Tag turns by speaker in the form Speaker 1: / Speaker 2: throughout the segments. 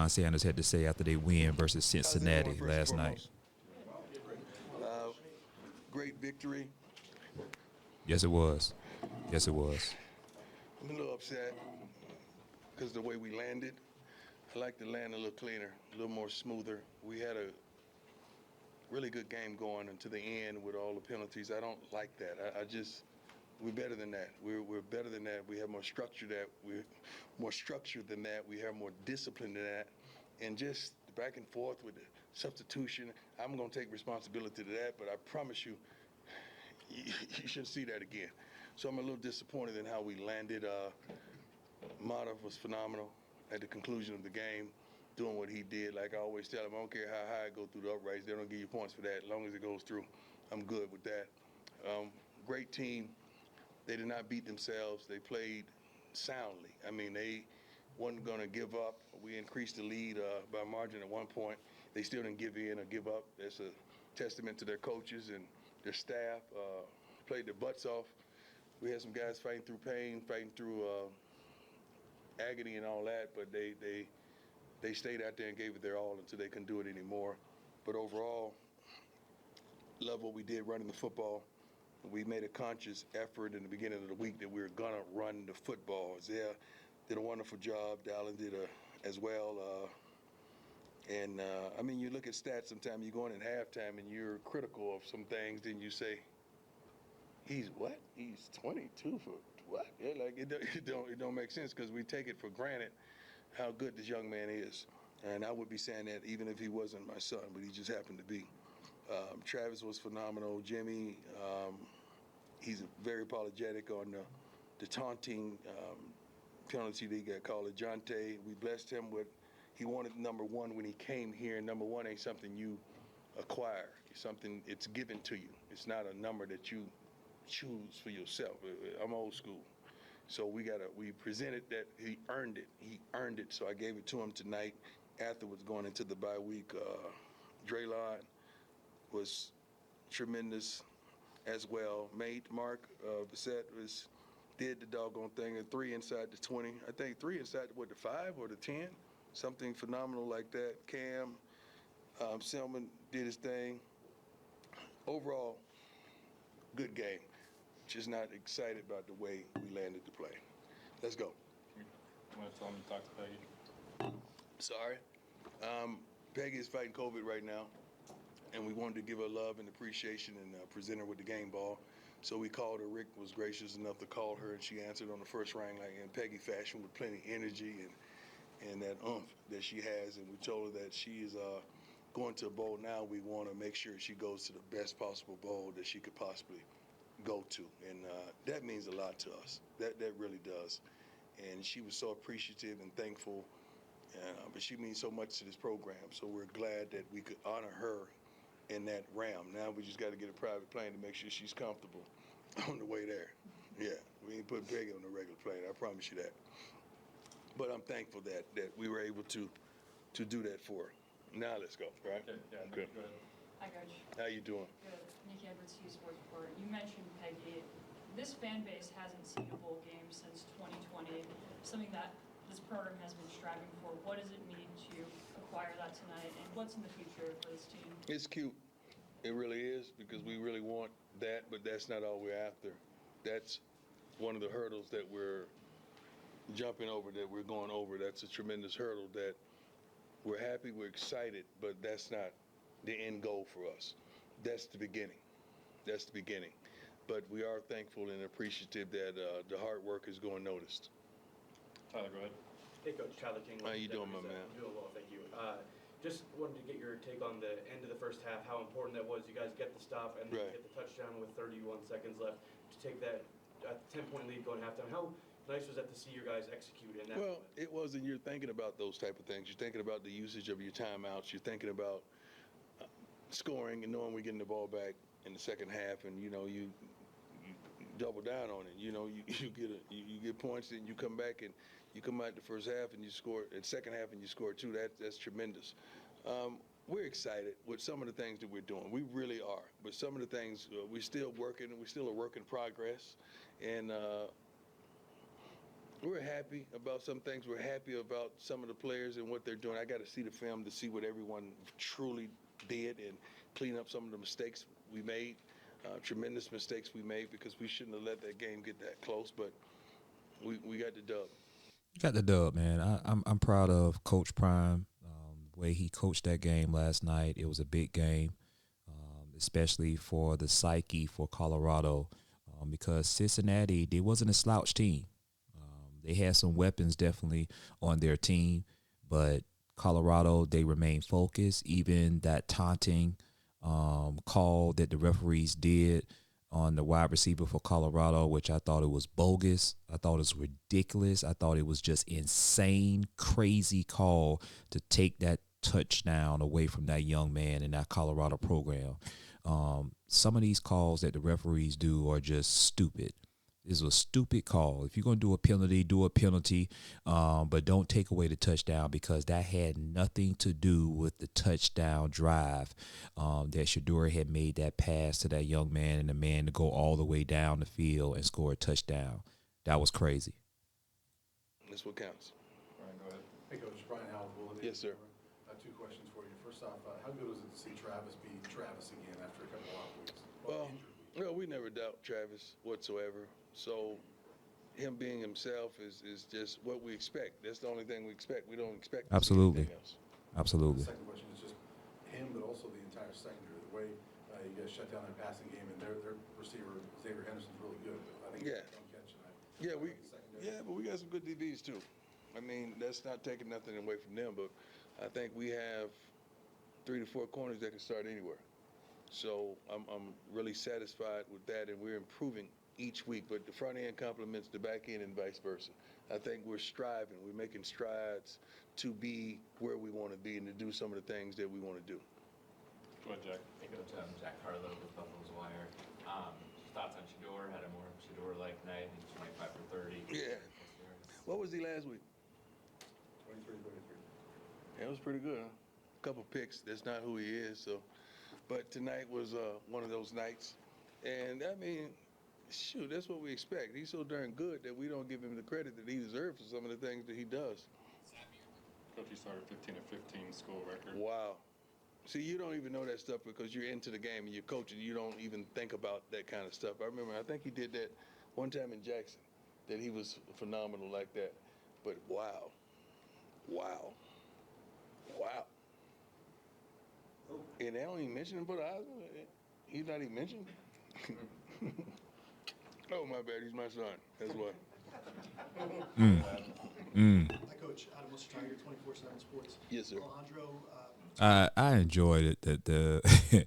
Speaker 1: Deion Sanders had to say after they win versus Cincinnati last night.
Speaker 2: Great victory.
Speaker 1: Yes, it was. Yes, it was.
Speaker 2: I'm a little upset because the way we landed. I like to land a little cleaner, a little more smoother. We had a really good game going until the end with all the penalties. I don't like that. We're better than that. We're better than that. We have more structure we're more structured than that. We have more discipline than that. And just the back and forth with the substitution, I'm going to take responsibility to that, but I promise you, you shouldn't see that again. So I'm a little disappointed in how we landed. Mata was phenomenal at the conclusion of the game, doing what he did. Like I always tell him, I don't care how high I go through the uprights. They don't give you points for that. As long as it goes through, I'm good with that. Great team. They did not beat themselves. They played soundly. I mean, they wasn't going to give up. We increased the lead by a margin at one point. They still didn't give in or give up. That's a testament to their coaches and their staff. Played their butts off. We had some guys fighting through pain, fighting through agony and all that, but they stayed out there and gave it their all until they couldn't do it anymore. But overall, love what we did running the football. We made a conscious effort in the beginning of the week that we were going to run the football. Isaiah did a wonderful job. Dallin did as well. I mean, you look at stats sometimes, you go in at halftime and you're critical of some things, then you say, he's what? He's 22 for what? Yeah, like it don't make sense because we take it for granted how good this young man is. And I would be saying that even if he wasn't my son, but he just happened to be. Travis was phenomenal. Jimmy, he's very apologetic on the taunting penalty that he got called. Ajante, we blessed him with, he wanted number one when he came here. Number one ain't something you acquire. It's something, it's given to you. It's not a number that you choose for yourself. I'm old school. So we presented that he earned it. He earned it. So I gave it to him tonight. Afterwards, going into the bye week, Draylon was tremendous as well. Mate, Mark Bissett did the doggone thing, and 3 inside the 20. I think 3 inside, the 5 or the 10? Something phenomenal like that. Cam, Selman did his thing. Overall, good game. Just not excited about the way we landed the play. Let's go.
Speaker 3: I'm going to tell him to talk to Peggy.
Speaker 2: Sorry. Peggy is fighting COVID right now, and we wanted to give her love and appreciation and present her with the game ball. So we called her. Rick was gracious enough to call her, and she answered on the first ring like in Peggy fashion with plenty of energy and that oomph that she has. And we told her that she is going to a bowl now. We want to make sure she goes to the best possible bowl that she could possibly go to. And that means a lot to us. That really does. And she was so appreciative and thankful. But she means so much to this program. So we're glad that we could honor her in that realm. Now we just got to get a private plane to make sure she's comfortable on the way there. Yeah, we ain't putting Peggy on the regular plane, I promise you that. But I'm thankful that we were able to do that for her. Now let's go, right?
Speaker 3: Okay, yeah,
Speaker 2: Okay.
Speaker 3: go ahead.
Speaker 4: Hi, Coach.
Speaker 2: How you doing?
Speaker 4: Good. Nikki Edwards, Hughes Sports Report. You mentioned Peggy. This fan base hasn't seen a bowl game since 2020, something that this program has been striving for. What does it mean to acquire that tonight, and what's in the future for this team?
Speaker 2: It's cute. It really is, because we really want that, but that's not all we're after. That's one of the hurdles that we're jumping over, that we're going over. That's a tremendous hurdle that we're happy, we're excited, but that's not the end goal for us. That's the beginning. That's the beginning. But we are thankful and appreciative that the hard work is going noticed.
Speaker 3: Tyler, go ahead.
Speaker 5: Hey, Coach. Tyler King.
Speaker 2: How you doing, my man?
Speaker 5: I'm doing well, thank you. Just wanted to get your take on the end of the first half, how important that was. You guys get the stop and then
Speaker 2: Right.
Speaker 5: get the touchdown with 31 seconds left to take that 10-point lead going halftime. How nice was that to see your guys execute in that
Speaker 2: Well,
Speaker 5: moment?
Speaker 2: it wasn't. You're thinking about those type of things. You're thinking about the usage of your timeouts. You're thinking about scoring and knowing we're getting the ball back in the second half, and you double down on it. You get points, and you come back and you come out the first half and you score, and second half and you score too. That's tremendous. We're excited with some of the things that we're doing. We really are. But some of the things we're still working, and we're still a work in progress. And We're happy about some things. We're happy about some of the players and what they're doing. I got to see the film to see what everyone truly did and clean up some of the mistakes we made, tremendous mistakes we made, because we shouldn't have let that game get that close. But we got the dub.
Speaker 1: Got the dub, man. I'm proud of Coach Prime, the way he coached that game last night. It was a big game, especially for the psyche for Colorado, because Cincinnati, they wasn't a slouch team. They had some weapons definitely on their team, but Colorado, they remained focused. Even that taunting call that the referees did on the wide receiver for Colorado, which I thought it was bogus. I thought it was ridiculous. I thought it was just insane, crazy call to take that touchdown away from that young man in that Colorado program. Some of these calls that the referees do are just stupid. This was a stupid call. If you're going to do a penalty, but don't take away the touchdown, because that had nothing to do with the touchdown drive that Shador had made that pass to that young man, and the man to go all the way down the field and score a touchdown. That was crazy.
Speaker 2: That's what counts.
Speaker 3: Brian, go ahead.
Speaker 6: Hey, Coach. Brian Howell, Bulletin.
Speaker 2: Yes, sir.
Speaker 6: Two questions for you. First off, how good was it to see Travis be Travis again after a couple of off weeks?
Speaker 2: Well, we never doubt Travis whatsoever. So him being himself is just what we expect. That's the only thing we expect. We don't expect to see
Speaker 1: Absolutely.
Speaker 2: anything else.
Speaker 1: Absolutely.
Speaker 6: The second question is just him, but also the entire secondary. The way you guys shut down that passing game, and their receiver Xavier Henderson's really good. But I think
Speaker 2: Yeah.
Speaker 6: don't catch tonight.
Speaker 2: But we got some good DBs too. I mean, that's not taking nothing away from them, but I think we have 3 to 4 corners that can start anywhere. So I'm really satisfied with that, and we're improving each week. But the front end complements the back end and vice versa. I think we're striving. We're making strides to be where we want to be and to do some of the things that we want to do.
Speaker 3: Go ahead, Jack.
Speaker 7: Hey, Coach, Jack Harlow with Buffalo's Wire. Thoughts on Shador? Had a more Shador-like night, 25 for 30.
Speaker 2: Yeah. What was he last week?
Speaker 6: 23-33.
Speaker 2: Yeah, it was pretty good, huh? Couple picks. That's not who he is. So, but tonight was one of those nights, and I mean, shoot, that's what we expect. He's so darn good that we don't give him the credit that he deserves for some of the things that he does.
Speaker 3: Coach, you started 15 of 15 school record.
Speaker 2: Wow. See, you don't even know that stuff because you're into the game and you're coaching. You don't even think about that kind of stuff. I remember, I think he did that one time in Jackson, that he was phenomenal like that. But wow. And they don't even mention him for the Heisman. He's not even mentioned. Oh, my bad. He's my son. That's why.
Speaker 8: Hi, Coach. Adam Wilson Tiger, 24/7 Sports.
Speaker 2: Yes, sir.
Speaker 8: Alejandro,
Speaker 1: I enjoyed it that the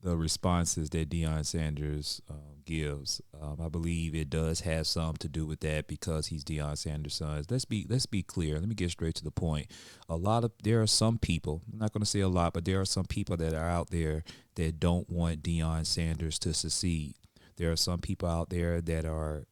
Speaker 1: the responses that Deion Sanders gives. I believe it does have some to do with that because he's Deion Sanders' son. Let's be clear. Let me get straight to the point. There are some people. I'm not going to say a lot, but there are some people that are out there that don't want Deion Sanders to succeed. There are some people out there that are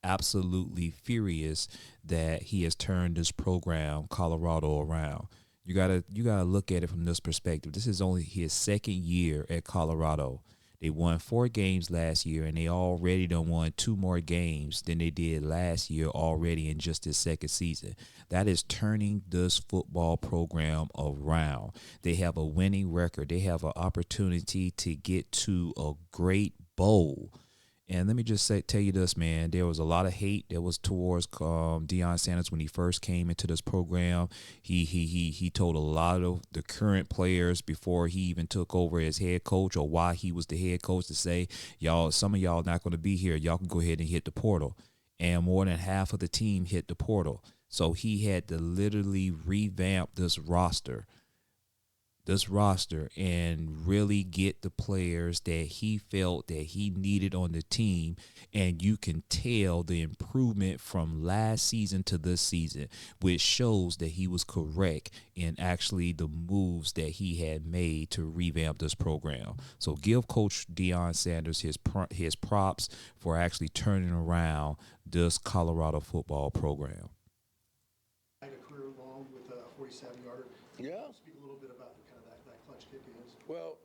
Speaker 1: absolutely furious that he has turned this program, Colorado, around. You gotta look at it from this perspective. This is only his second year at Colorado. They won 4 games last year, and they already done won 2 more games than they did last year already in just his second season. That is turning this football program around. They have a winning record. They have an opportunity to get to a great bowl. And let me just tell you this, man. There was a lot of hate that was towards Deion Sanders when he first came into this program. He told a lot of the current players before he even took over as head coach, or while he was the head coach, to say, y'all, some of y'all not going to be here. Y'all can go ahead and hit the portal. And more than half of the team hit the portal. So he had to literally revamp this roster and really get the players that he felt that he needed on the team. And you can tell the improvement from last season to this season, which shows that he was correct in actually the moves that he had made to revamp this program. So give Coach Deion Sanders his props for actually turning around this Colorado football program.
Speaker 8: I had a career long with a 47-yarder.
Speaker 2: Yeah.
Speaker 8: Speak a little bit about kind of that clutch kick is.
Speaker 2: Well,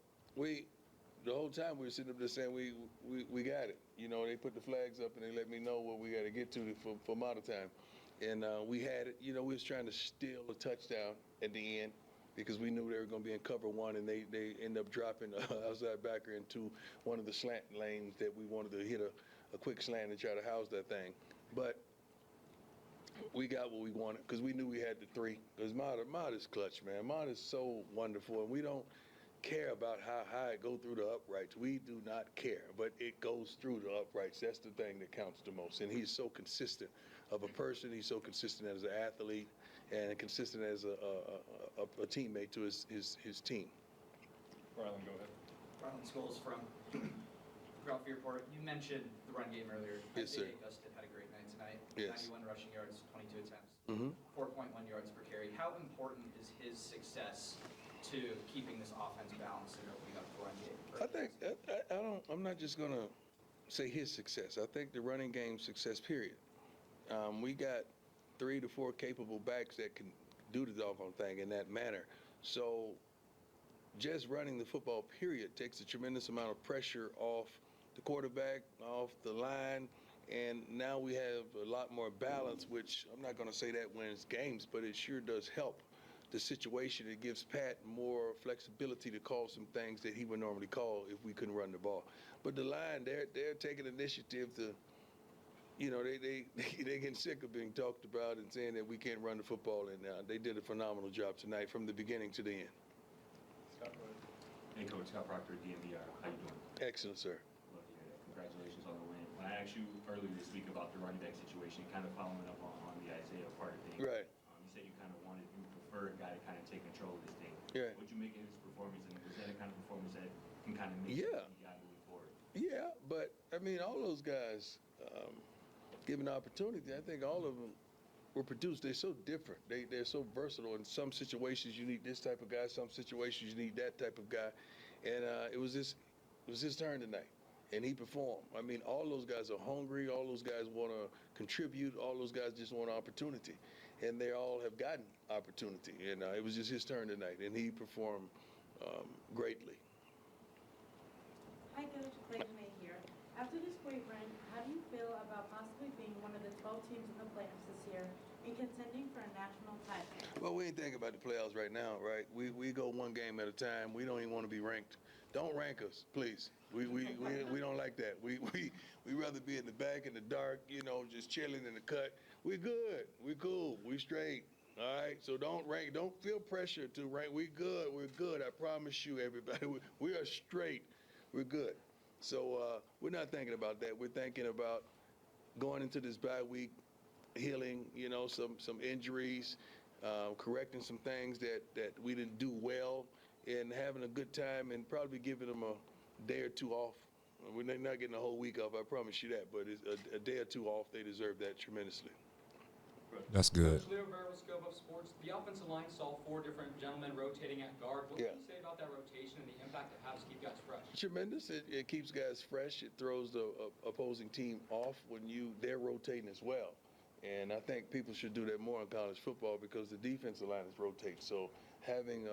Speaker 2: the whole time we were sitting up there saying we got it. You know, they put the flags up and they let me know where we got to get to for amount of time. And we had it. You know, we was trying to steal a touchdown at the end because we knew they were going to be in cover one, and they end up dropping outside backer into one of the slant lanes that we wanted to hit a quick slant and try to house that thing. But we got what we wanted because we knew we had the three. Because Mott is clutch, man. Mott is so wonderful, and we don't care about how high it go through the uprights. We do not care, but it goes through the uprights. That's the thing that counts the most. And he's so consistent of a person. He's so consistent as an athlete and consistent as a teammate to his team.
Speaker 3: Rylan, go ahead.
Speaker 9: Rylan Scholes from Ralph Report. You mentioned the run game earlier.
Speaker 2: Yes, sir.
Speaker 9: Isaiah Augustin had a great night tonight.
Speaker 2: Yes.
Speaker 9: 91 rushing yards, 22 attempts,
Speaker 2: Mm-hmm.
Speaker 9: 4.1 yards per carry. How important is his success to keeping this offense balanced and opening up the run game?
Speaker 2: I think I'm not just gonna say his success. I think the running game success. Period. We got 3 to 4 capable backs that can do the doggone thing in that manner. So just running the football, period, takes a tremendous amount of pressure off the quarterback, off the line, and now we have a lot more balance, which I'm not going to say that wins games, but it sure does help the situation. It gives Pat more flexibility to call some things that he would normally call if we couldn't run the ball. But the line, they're taking initiative to, you know, they getting sick of being talked about and saying that we can't run the football, and they did a phenomenal job tonight from the beginning to the end.
Speaker 3: Scott, go ahead.
Speaker 10: Hey, Coach, Scott Proctor, DMVR. How you doing?
Speaker 2: Excellent, sir.
Speaker 10: Love to hear that. Congratulations on the win. When I asked you earlier this week about the running back situation, kind of following up on the Isaiah part of things.
Speaker 2: Right.
Speaker 10: You said you kind of you prefer a guy to kind of take control of this thing.
Speaker 2: Yeah.
Speaker 10: What'd you make of his performance, and was that a kind of performance that can kind of make
Speaker 2: Yeah.
Speaker 10: the guy moving forward?
Speaker 2: Yeah, but I mean, all those guys given the opportunity, I think all of them were produced. They're so different. They're so versatile. In some situations, you need this type of guy. Some situations, you need that type of guy. And it was his turn tonight, and he performed. I mean, all those guys are hungry. All those guys want to contribute. All those guys just want opportunity, and they all have gotten opportunity. And it was just his turn tonight, and he performed greatly.
Speaker 11: Hi, Coach. Clayton May here. After this great run, how do you feel about possibly being one of the 12 teams in the playoffs this year and contending for a national title?
Speaker 2: Well, we ain't thinking about the playoffs right now, right? We go one game at a time. We don't even want to be ranked. Don't rank us, please. We don't like that. We rather be in the back in the dark, you know, just chilling in the cut. We good. We cool. We straight. All right. So don't rank. Don't feel pressure to rank. We good. We're good. I promise you, everybody. We are straight. We're good. So we're not thinking about that. We're thinking about going into this bye week, healing, you know, some injuries, correcting some things that we didn't do well, and having a good time, and probably giving them a day or two off. We're not getting a whole week off, I promise you that, but it's a day or two off. They deserve that tremendously.
Speaker 1: That's good.
Speaker 12: Coach Leo Rivera with Scope Up Sports. The offensive line saw 4 different gentlemen rotating at guard. What can you say about that rotation and the impact it has to keep guys fresh?
Speaker 2: Tremendous. It keeps guys fresh. It throws the opposing team off when they're rotating as well. And I think people should do that more in college football because the defensive line is rotating. So having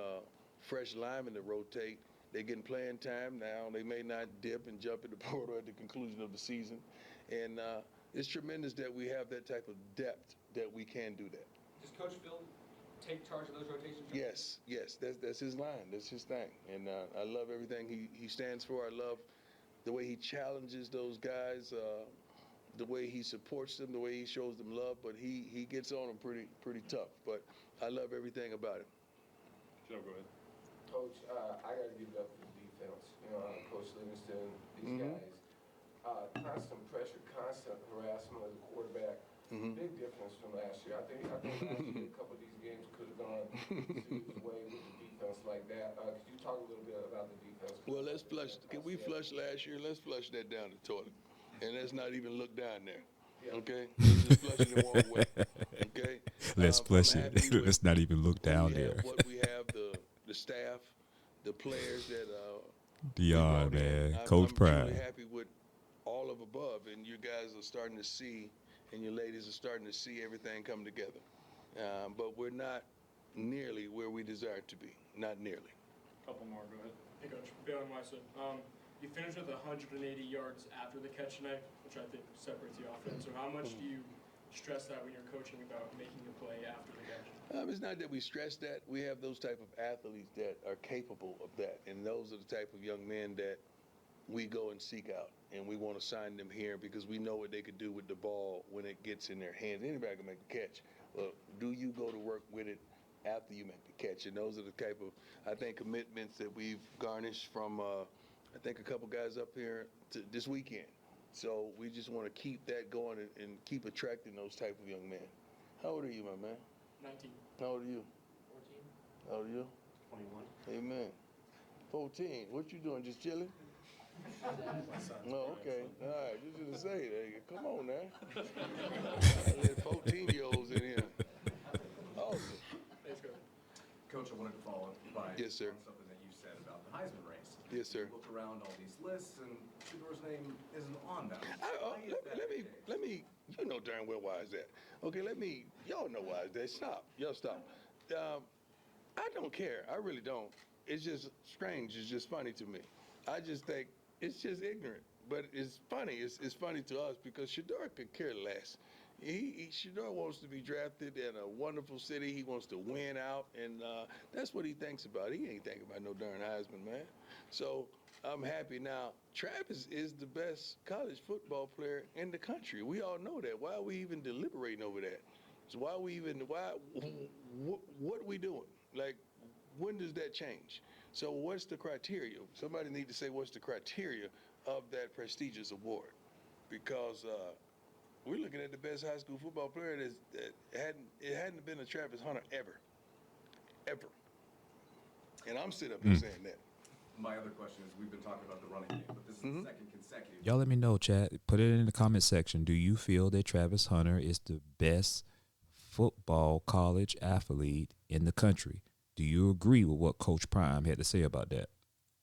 Speaker 2: fresh linemen to rotate, they're getting playing time now. They may not dip and jump in the portal at the conclusion of the season. And it's tremendous that we have that type of depth that we can do that.
Speaker 12: Does Coach Phil take charge of those rotations?
Speaker 2: Yes. That's his line. That's his thing. And I love everything he stands for. I love the way he challenges those guys, the way he supports them, the way he shows them love. But he gets on them pretty tough. But I love everything about him.
Speaker 3: Joe, go ahead.
Speaker 13: Coach, I got to give it up for the defense. You know, Coach Livingston, these guys. Constant pressure, constant harassment of the quarterback. Big difference from last year. I think last year a couple of these games could have gone Sue's way with the defense like that. Could you talk a little bit about the defense?
Speaker 2: Well, let's flush. Can we flush last year? Let's flush that down the toilet, and let's not even look down there. Okay, let's just flush it in one way. Okay,
Speaker 1: let's flush it. Let's not even look down there.
Speaker 2: What we have, the staff, the players that
Speaker 1: Deion, man, Coach Prime.
Speaker 2: I'm really happy with all of above, and you guys are starting to see, and your ladies are starting to see everything come together. But we're not nearly where we desire to be. Not nearly.
Speaker 3: Couple more, go ahead.
Speaker 8: Hey, Coach. Bailey Weissman.
Speaker 14: You finished with 180 yards after the catch tonight, which I think separates the offense. So how much do you stress that when you're coaching about making the play after the catch?
Speaker 2: It's not that we stress that. We have those type of athletes that are capable of that, and those are the type of young men that we go and seek out, and we want to sign them here because we know what they could do with the ball when it gets in their hands. Anybody can make the catch. Well, do you go to work with it after you make the catch? And those are the type of, I think, commitments that we've garnished from, I think, a couple guys up here this weekend. So we just want to keep that going and keep attracting those type of young men. How old are you, my man?
Speaker 14: 19.
Speaker 2: How old are you?
Speaker 5: 14.
Speaker 2: How old are you?
Speaker 5: 21.
Speaker 2: Amen. 14. What you doing? Just chilling? Oh, okay. All right. You should have said that. Come on now. I let 14-year-olds in here. Awesome.
Speaker 14: Thanks, Coach.
Speaker 6: Coach, I wanted to follow up by
Speaker 2: Yes, sir.
Speaker 6: on something that you said about the Heisman race.
Speaker 2: Yes, sir.
Speaker 6: You look around all these lists, and Shador's name isn't on them.
Speaker 2: Let me, you know darn well why is that. Okay, y'all know why is that. Stop. Y'all stop. I don't care. I really don't. It's just strange. It's just funny to me. I just think it's just ignorant. But it's funny. It's funny to us because Shador could care less. Shador wants to be drafted in a wonderful city. He wants to win out, and that's what he thinks about. He ain't thinking about no darn Heisman, man. So I'm happy now. Travis is the best college football player in the country. We all know that. Why are we even deliberating over that? So what are we doing? Like, when does that change? So what's the criteria? Somebody need to say what's the criteria of that prestigious award, because we're looking at the best high school football player that hadn't been a Travis Hunter ever. And I'm sitting up here saying that.
Speaker 6: My other question is, we've been talking about the running game, but this is the second consecutive.
Speaker 1: Y'all let me know, chat. Put it in the comment section. Do you feel that Travis Hunter is the best football college athlete in the country? Do you agree with what Coach Prime had to say about that?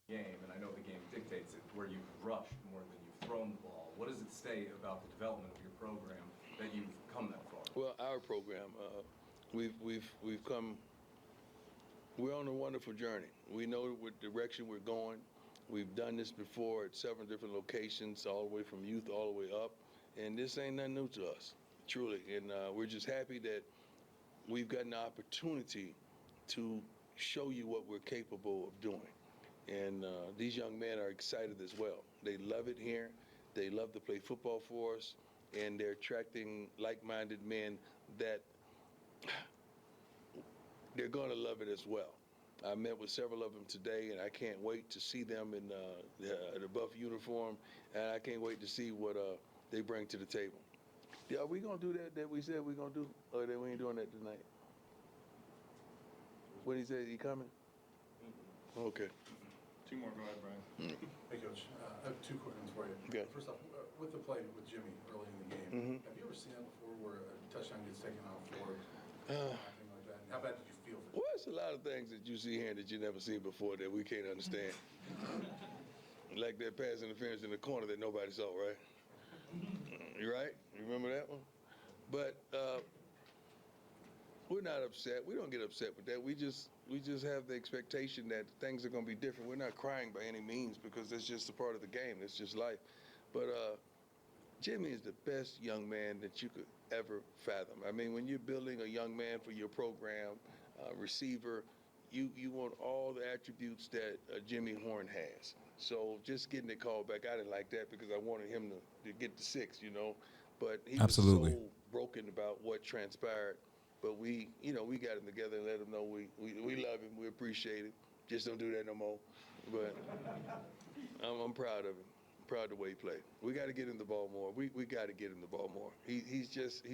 Speaker 6: Game, and I know the game dictates it, where you rush more than you've thrown the ball. What does it say about the development of your program that you've come that far?
Speaker 2: Well, our program, we've come. We're on a wonderful journey. We know what direction we're going. We've done this before at several different locations, all the way from youth all the way up, and this ain't nothing new to us, truly. And we're just happy that we've gotten the opportunity to show you what we're capable of doing. And these young men are excited as well. They love it here. They love to play football for us, and they're attracting like-minded men that they're going to love it as well. I met with several of them today, and I can't wait to see them in the buff uniform, and I can't wait to see what they bring to the table. Yeah, are we going to do that we said we're going to do, or that we ain't doing that tonight? What he said, he coming? Okay.
Speaker 3: Two more, go ahead, Brian.
Speaker 6: Hey, Coach, I have two quick ones for you.
Speaker 2: Okay.
Speaker 6: First off, with the play with Jimmy early in the game, have you ever seen that before where a touchdown gets taken off or anything like that? How bad did you feel for that?
Speaker 2: Well, it's a lot of things that you see here that you never seen before that we can't understand. Like that pass interference in the corner that nobody saw, right? You right? You remember that one? But we're not upset. We don't get upset with that. We just have the expectation that things are going to be different. We're not crying by any means because that's just a part of the game. That's just life. But Jimmy is the best young man that you could ever fathom. I mean, when you're building a young man for your program, receiver, you want all the attributes that Jimmy Horn has. So just getting it called back, I didn't like that because I wanted him to get the 6, you know. But he was so broken about what transpired. But we got him together and let him know we love him, we appreciate him. Just don't do that no more. But I'm proud of him. I'm proud of the way he played. We got to get him the ball more. We got to get him the ball more. He's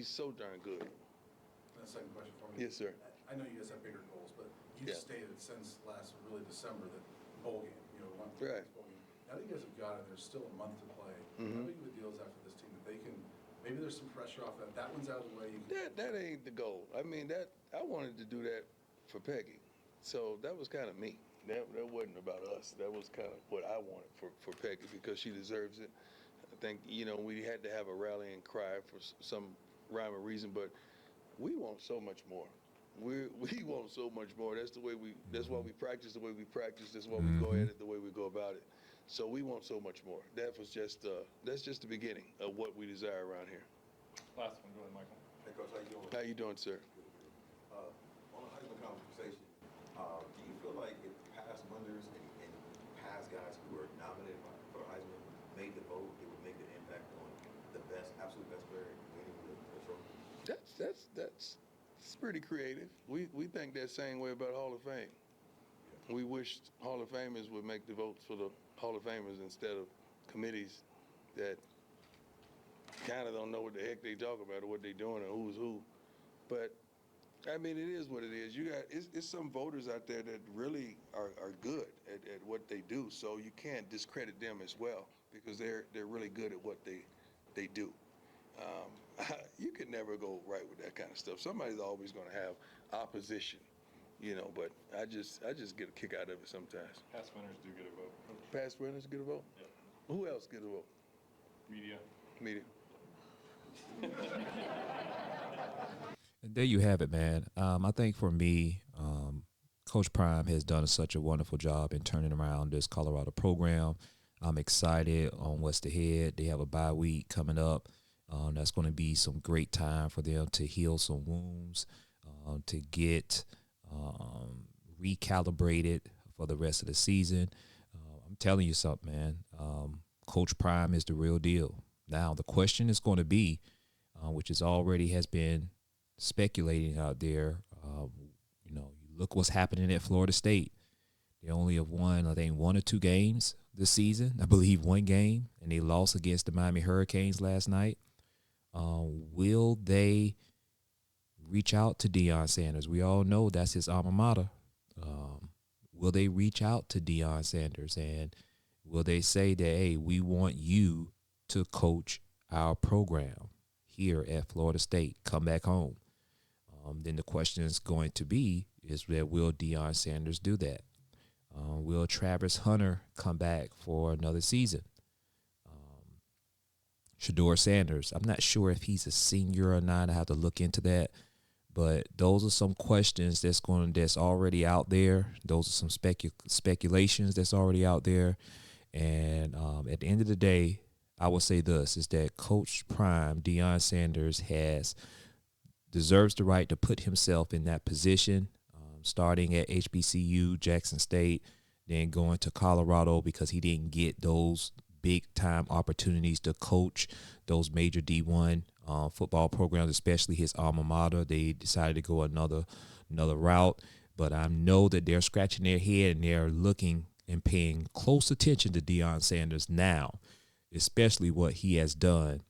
Speaker 2: so darn good.
Speaker 6: And the second question for me.
Speaker 2: Yes, sir.
Speaker 6: I know you guys have bigger goals, but you've stated since last December that bowl game, one bowl game. Now that you guys have got it, there's still a month to play. How big of a deal is that for this team that they can? Maybe there's some pressure off that. That one's out of the way.
Speaker 2: That ain't the goal. I mean, I wanted to do that for Peggy. So that was kind of me. That wasn't about us. That was kind of what I wanted for Peggy because she deserves it. I think, we had to have a rallying cry for some rhyme or reason, but we want so much more. We want so much more. That's why we practice the way we practice. That's why we go at it the way we go about it. So we want so much more. That's just the beginning of what we desire around here.
Speaker 3: Last one, go ahead, Michael.
Speaker 15: Hey, Coach, how you doing?
Speaker 2: How you doing, sir?
Speaker 15: On a Heisman conversation, do you feel like if past winners and past guys who were nominated for the Heisman made the vote, it would make an impact on the absolute best player winning the trophy?
Speaker 2: That's pretty creative. We think that same way about Hall of Fame. We wish Hall of Famers would make the votes for the Hall of Famers instead of committees that kind of don't know what the heck they talk about or what they're doing or who's who. But I mean, it is what it is. It's some voters out there that really are good at what they do. So you can't discredit them as well because they're really good at what they do. You can never go right with that kind of stuff. Somebody's always going to have opposition, but I just get a kick out of it sometimes.
Speaker 3: Past winners do get a vote.
Speaker 2: Past winners get a vote?
Speaker 3: Yep.
Speaker 2: Who else get a vote?
Speaker 3: Media.
Speaker 1: There you have it, man. I think for me, Coach Prime has done such a wonderful job in turning around this Colorado program. I'm excited on what's ahead. They have a bye week coming up. That's going to be some great time for them to heal some wounds, to get recalibrated for the rest of the season. I'm telling you something, man. Coach Prime is the real deal. Now, the question is going to be, which is already has been speculating out there, you look what's happening at Florida State. They only have won, I think, 1 or 2 games this season. I believe 1 game, and they lost against the Miami Hurricanes last night. Will they reach out to Deion Sanders? We all know that's his alma mater. Will they reach out to Deion Sanders, and will they say that, hey, we want you to coach our program here at Florida State? Come back home. Then the question is going to be, is that will Deion Sanders do that? Will Travis Hunter come back for another season? Shedeur Sanders, I'm not sure if he's a senior or not. I have to look into that. But those are some questions that's already out there. Those are some speculations that's already out there. And at the end of the day, I will say this, is that Coach Prime, Deion Sanders, deserves the right to put himself in that position, starting at HBCU, Jackson State, then going to Colorado because he didn't get those big-time opportunities to coach those major D1 football programs, especially his alma mater. They decided to go another route. But I know that they're scratching their head and they're looking and paying close attention to Deion Sanders now, especially what he has done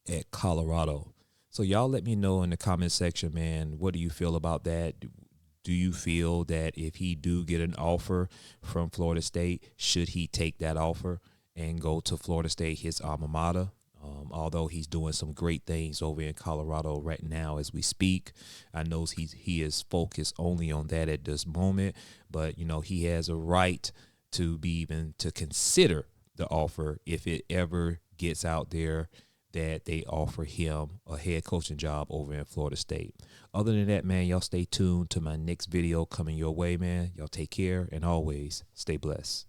Speaker 1: at Colorado. So y'all let me know in the comment section, man, what do you feel about that? Do you feel that if he do get an offer from Florida State, should he take that offer and go to Florida State, his alma mater? Although he's doing some great things over in Colorado right now as we speak. I know he is focused only on that at this moment, but he has a right to be even to consider the offer if it ever gets out there that they offer him a head coaching job over in Florida State. Other than that, man, y'all stay tuned to my next video coming your way, man. Y'all take care and always stay blessed.